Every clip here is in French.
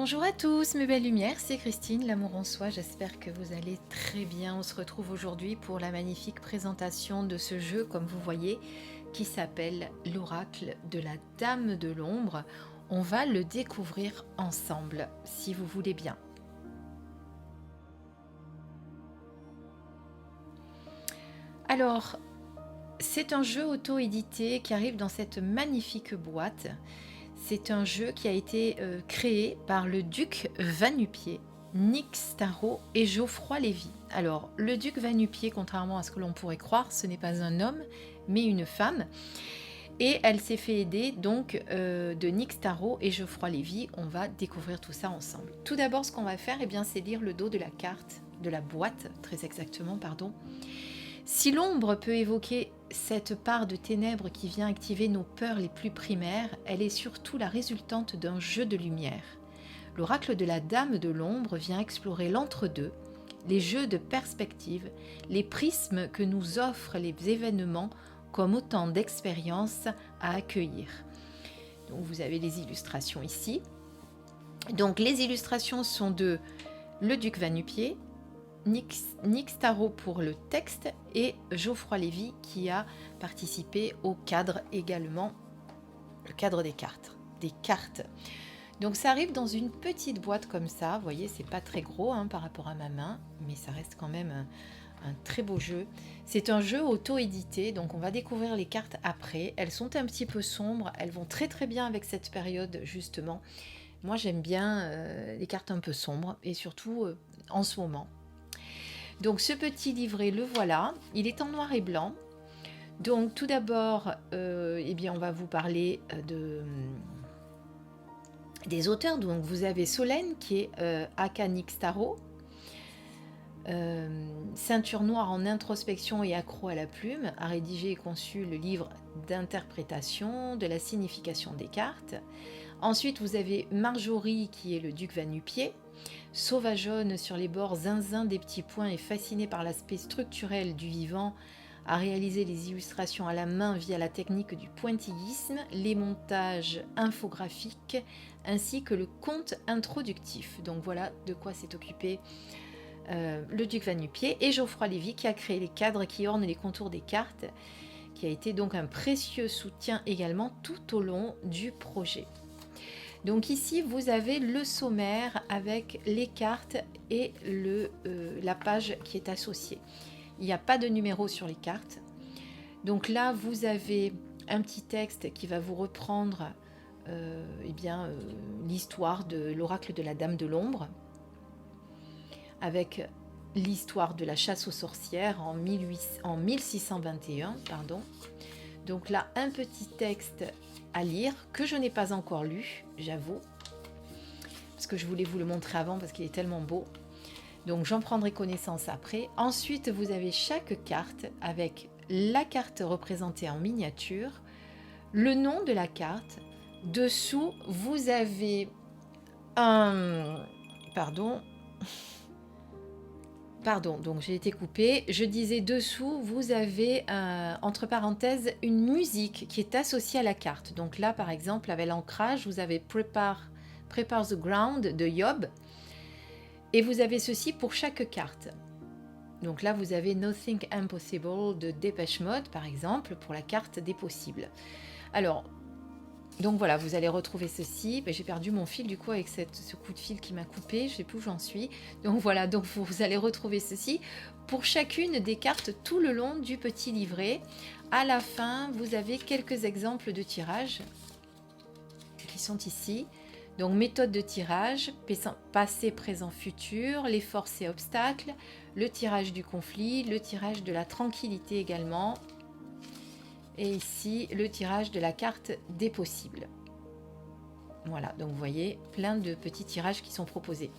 Bonjour à tous mes belles lumières, c'est Christine, l'amour en soi, j'espère que vous allez très bien. On se retrouve aujourd'hui pour la magnifique présentation de ce jeu, comme vous voyez, qui s'appelle l'oracle de la Dame de l'Ombre. On va le découvrir ensemble, si vous voulez bien. Alors, c'est un jeu auto-édité qui arrive dans cette magnifique boîte. C'est un jeu qui a été créé par le duc Va-Nu-Pieds, Nick Starro et Geoffroy Lévy. Alors, le duc Va-Nu-Pieds, contrairement à ce que l'on pourrait croire, ce n'est pas un homme, mais une femme. Et elle s'est fait aider donc de Nick Starro et Geoffroy Lévy. On va découvrir tout ça ensemble. Tout d'abord, ce qu'on va faire, c'est lire le dos de la carte, de la boîte, très exactement, pardon. Si l'ombre peut évoquer cette part de ténèbres qui vient activer nos peurs les plus primaires, elle est surtout la résultante d'un jeu de lumière. L'oracle de la Dame de l'Ombre vient explorer l'entre-deux, les jeux de perspective, les prismes que nous offrent les événements comme autant d'expériences à accueillir. Donc vous avez les illustrations ici. Donc les illustrations sont de le duc Va-Nu-Pieds, Nick Starro pour le texte et Geoffroy Lévy qui a participé au cadre également, le cadre des cartes. Donc ça arrive dans une petite boîte comme ça, vous voyez c'est pas très gros par rapport à ma main, mais ça reste quand même un très beau jeu. C'est un jeu auto-édité, donc on va découvrir les cartes après. Elles sont un petit peu sombres, elles vont très très bien avec cette période justement. Moi j'aime bien les cartes un peu sombres et surtout en ce moment. Donc ce petit livret, le voilà, il est en noir et blanc. Donc tout d'abord, on va vous parler des auteurs. Donc vous avez Solène qui est aka Nick Starro, ceinture noire en introspection et accro à la plume, a rédigé et conçu le livre d'interprétation de la signification des cartes. Ensuite vous avez Marjorie qui est le duc Va-Nu-Pieds, sauvageonne sur les bords zinzin des petits points et fascinée par l'aspect structurel du vivant, a réalisé les illustrations à la main via la technique du pointillisme, les montages infographiques ainsi que le conte introductif. Donc voilà de quoi s'est occupé le duc Va-Nu-Pieds, et Geoffroy Lévy qui a créé les cadres qui ornent les contours des cartes, qui a été donc un précieux soutien également tout au long du projet. Donc ici, vous avez le sommaire avec les cartes et la page qui est associée. Il n'y a pas de numéro sur les cartes. Donc là, vous avez un petit texte qui va vous reprendre l'histoire de l'oracle de la Dame de l'Ombre, avec l'histoire de la chasse aux sorcières en 1621. Donc là, un petit texte à lire que je n'ai pas encore lu, j'avoue, parce que je voulais vous le montrer avant parce qu'il est tellement beau. Donc j'en prendrai connaissance après. Ensuite, vous avez chaque carte avec la carte représentée en miniature, le nom de la carte. Dessous, vous avez un... Pardon, donc j'ai été coupée. Je disais dessous, vous avez entre parenthèses une musique qui est associée à la carte. Donc là, par exemple, avec l'ancrage, vous avez Prepare the Ground de Yob. Et vous avez ceci pour chaque carte. Donc là, vous avez Nothing Impossible de Dépêche Mode, par exemple, pour la carte des possibles. Alors, donc voilà, vous allez retrouver ceci. J'ai perdu mon fil du coup avec ce coup de fil qui m'a coupé. Je ne sais plus où j'en suis. Donc voilà, donc vous allez retrouver ceci pour chacune des cartes tout le long du petit livret. À la fin, vous avez quelques exemples de tirage qui sont ici. Donc méthode de tirage, passé, présent, futur, les forces et obstacles, le tirage du conflit, le tirage de la tranquillité également. Et ici, le tirage de la carte des possibles. Voilà, donc vous voyez, plein de petits tirages qui sont proposés.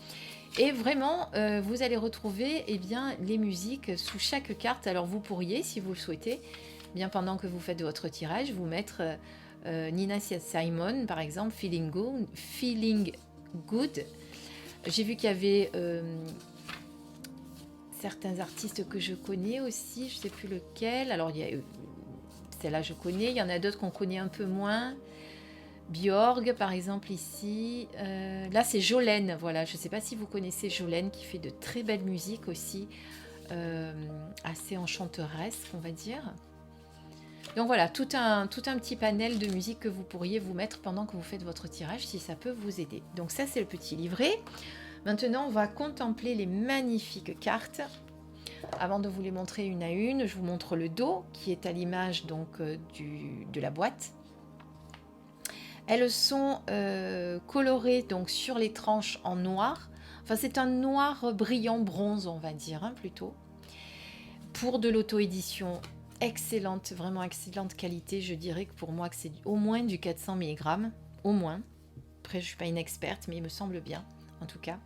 Et vraiment, vous allez retrouver les musiques sous chaque carte. Alors vous pourriez, si vous le souhaitez, bien pendant que vous faites votre tirage, vous mettre Nina Simone, par exemple, Feeling Good. J'ai vu qu'il y avait certains artistes que je connais aussi, je ne sais plus lequel. Alors, il y a celle-là, je connais. Il y en a d'autres qu'on connaît un peu moins. Björg, par exemple, ici. Là, c'est Jolene, voilà. Je ne sais pas si vous connaissez Jolene, qui fait de très belles musiques aussi, assez enchanteresses, on va dire. Donc voilà, tout un petit panel de musique que vous pourriez vous mettre pendant que vous faites votre tirage, si ça peut vous aider. Donc ça, c'est le petit livret. Maintenant, on va contempler les magnifiques cartes. Avant de vous les montrer une à une, je vous montre le dos, qui est à l'image donc de la boîte. Elles sont colorées donc sur les tranches en noir. Enfin, c'est un noir brillant bronze, on va dire, hein, plutôt. Pour de l'auto-édition excellente, vraiment excellente qualité. Je dirais que pour moi, que c'est au moins du 400 mg. Au moins. Après, je ne suis pas une experte, mais il me semble bien, en tout cas.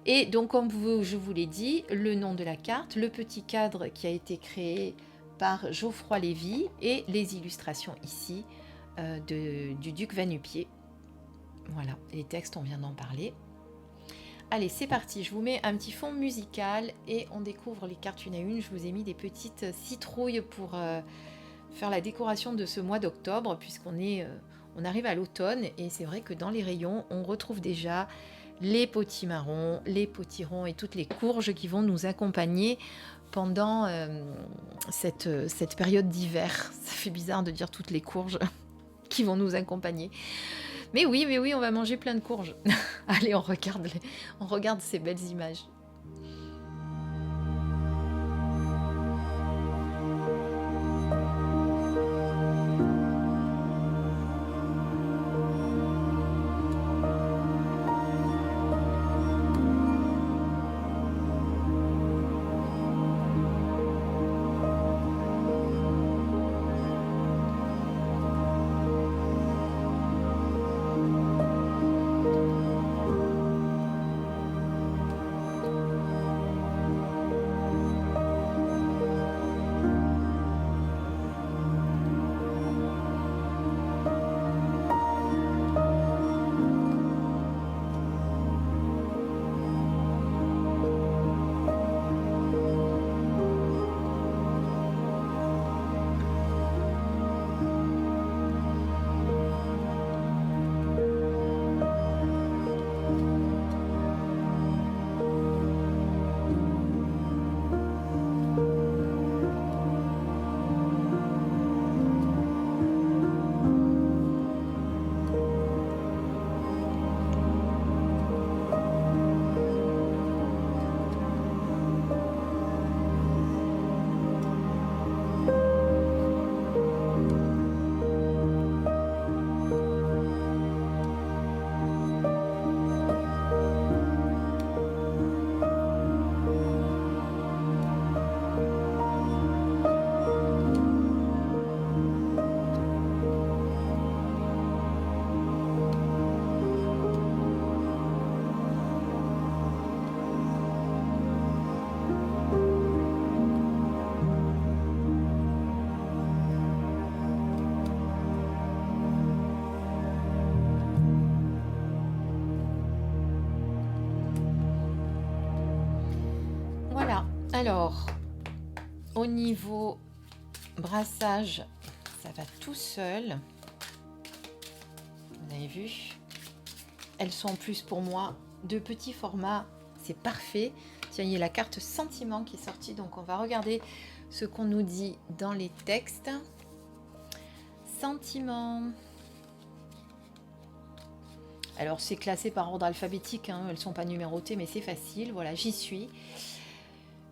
Et donc, comme je vous l'ai dit, le nom de la carte, le petit cadre qui a été créé par Geoffroy Lévy et les illustrations ici du duc Va-Nu-Pieds. Voilà, les textes, on vient d'en parler. Allez, c'est parti, je vous mets un petit fond musical et on découvre les cartes une à une. Je vous ai mis des petites citrouilles pour faire la décoration de ce mois d'octobre, puisqu'on on arrive à l'automne et c'est vrai que dans les rayons, on retrouve déjà les potimarrons, les potirons et toutes les courges qui vont nous accompagner pendant cette période d'hiver. Ça fait bizarre de dire toutes les courges qui vont nous accompagner. Mais oui, on va manger plein de courges. Allez, on regarde ces belles images. Voilà, alors, au niveau brassage, ça va tout seul. Vous avez vu? Elles sont en plus pour moi de petits formats, c'est parfait. Tiens, il y a la carte sentiment qui est sortie, donc on va regarder ce qu'on nous dit dans les textes. Sentiment. Alors c'est classé par ordre alphabétique, hein, elles ne sont pas numérotées, mais c'est facile. Voilà, j'y suis.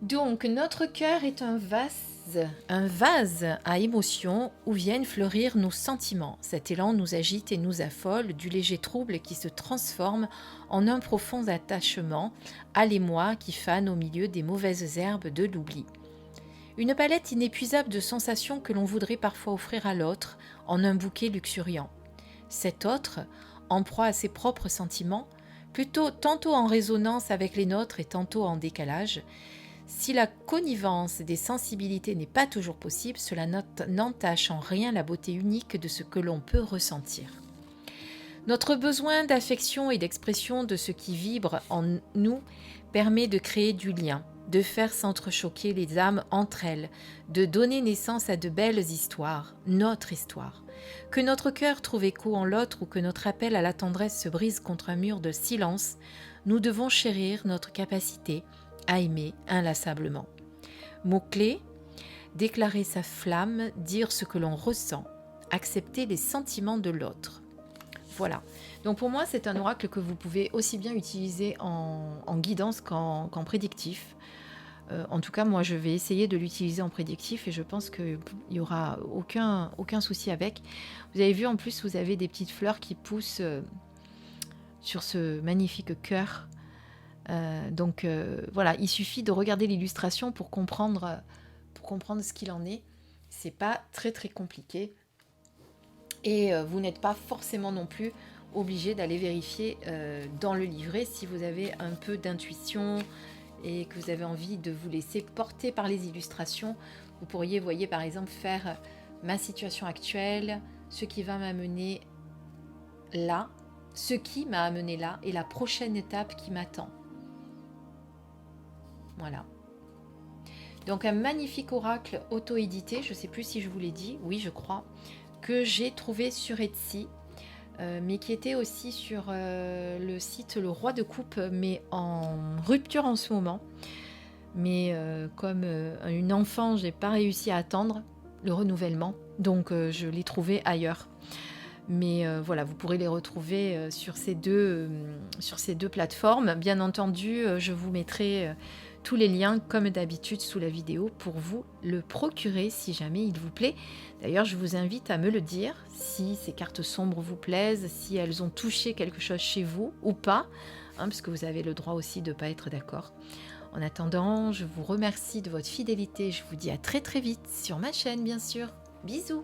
Donc, notre cœur est un vase à émotions où viennent fleurir nos sentiments. Cet élan nous agite et nous affole, du léger trouble qui se transforme en un profond attachement à l'émoi qui fane au milieu des mauvaises herbes de l'oubli. Une palette inépuisable de sensations que l'on voudrait parfois offrir à l'autre en un bouquet luxuriant. Cet autre, en proie à ses propres sentiments, tantôt en résonance avec les nôtres et tantôt en décalage. Si la connivence des sensibilités n'est pas toujours possible, cela n'entache en rien la beauté unique de ce que l'on peut ressentir. Notre besoin d'affection et d'expression de ce qui vibre en nous permet de créer du lien, de faire s'entrechoquer les âmes entre elles, de donner naissance à de belles histoires, notre histoire. Que notre cœur trouve écho en l'autre ou que notre appel à la tendresse se brise contre un mur de silence, nous devons chérir notre capacité à aimer inlassablement. Mot-clé, déclarer sa flamme, dire ce que l'on ressent, accepter les sentiments de l'autre. Voilà. Donc pour moi, c'est un oracle que vous pouvez aussi bien utiliser en guidance qu'en prédictif. En tout cas, moi, je vais essayer de l'utiliser en prédictif et je pense qu'il n'y aura aucun souci avec. Vous avez vu, en plus, vous avez des petites fleurs qui poussent sur ce magnifique cœur. Donc voilà, il suffit de regarder l'illustration pour comprendre ce qu'il en est. C'est pas très très compliqué. Et vous n'êtes pas forcément non plus obligé d'aller vérifier dans le livret si vous avez un peu d'intuition et que vous avez envie de vous laisser porter par les illustrations. Vous pourriez, voyez, par exemple, faire ma situation actuelle, ce qui va m'amener là, ce qui m'a amené là et la prochaine étape qui m'attend. Voilà. Donc un magnifique oracle auto-édité, je ne sais plus si je vous l'ai dit, oui je crois, que j'ai trouvé sur Etsy, mais qui était aussi sur le site Le Roi de Coupe, mais en rupture en ce moment. Mais comme une enfant, j'ai pas réussi à attendre le renouvellement, donc je l'ai trouvé ailleurs. Mais voilà, vous pourrez les retrouver sur ces deux plateformes. Bien entendu, je vous mettrai tous les liens, comme d'habitude, sous la vidéo pour vous le procurer si jamais il vous plaît. D'ailleurs, je vous invite à me le dire si ces cartes sombres vous plaisent, si elles ont touché quelque chose chez vous ou pas, hein, parce que vous avez le droit aussi de ne pas être d'accord. En attendant, je vous remercie de votre fidélité. Je vous dis à très très vite sur ma chaîne, bien sûr. Bisous!